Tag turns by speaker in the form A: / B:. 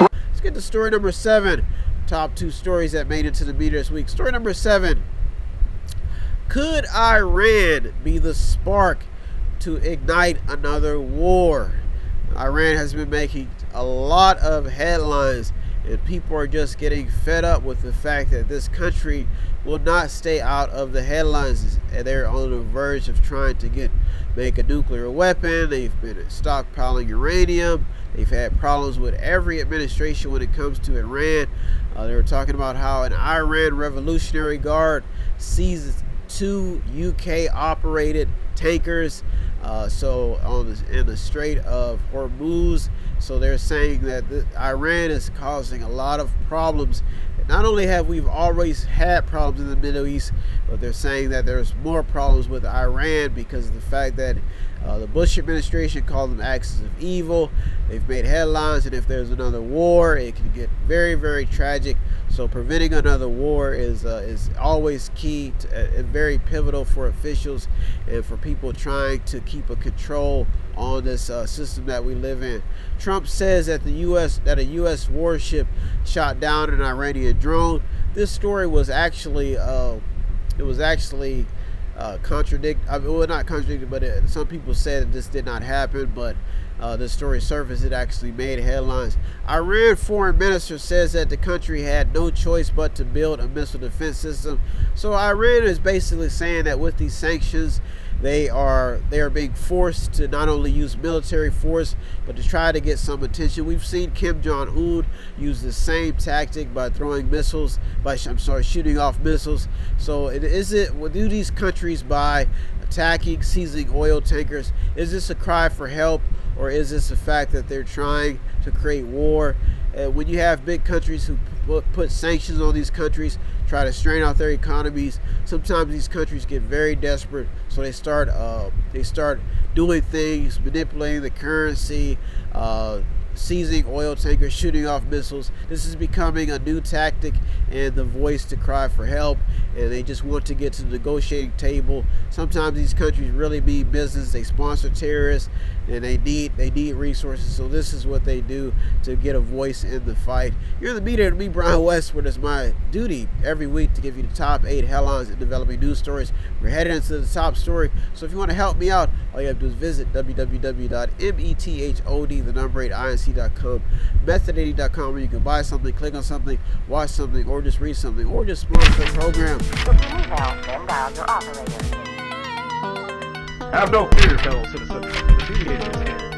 A: Let's get to story number 7. Top 2 stories that made it to the media this week. Story number 7. Could Iran be the spark to ignite another war? Iran has been making a lot of headlines, and people are just getting fed up with the fact that this country will not stay out of the headlines. They're on the verge of trying to make a nuclear weapon. They've been stockpiling uranium. They've had problems with every administration when it comes to Iran. They were talking about how an Iran Revolutionary Guard seized 2 UK-operated tankers in the Strait of Hormuz. So they're saying that Iran is causing a lot of problems. Not only have we always had problems in the Middle East, but they're saying that there's more problems with Iran because of the fact that the Bush administration called them axis of evil. They've made headlines, and if there's another war, it can get very, very tragic. So preventing another war is always key and very pivotal for officials and for people trying to keep a control on this system that we live in. Trump says that a U.S. warship shot down an Iranian drone. This story was actually not contradicted, but some people said that this did not happen, but the story surfaced. It actually made headlines. Iran foreign minister says that the country had no choice but to build a missile defense system. So Iran is basically saying that with these sanctions, they are being forced to not only use military force, but to try to get some attention. We've seen Kim Jong-un use the same tactic by shooting off missiles. So do these countries, by attacking, seizing oil tankers, is this a cry for help, or is this the fact that they're trying to create war? When you have big countries who put sanctions on these countries, try to strain out their economies, sometimes these countries get very desperate, so they start doing things, manipulating the currency, seizing oil tankers, shooting off missiles. This is becoming a new tactic and the voice to cry for help, and they just want to get to the negotiating table. Sometimes these countries really mean business. They sponsor terrorists, and they need resources, so this is what they do to get a voice in the fight. You're in the media with me, Brian Westwood. It's my duty every week to give you the top 8 headlines and developing news stories. We're headed into the top story, so if you want to help me out, all you have to do is visit www.method8inc.com, method80.com, where you can buy something, click on something, watch something, or just read something, or just sponsor the program.
B: Have no fear, fellow citizens. The Mediator is here.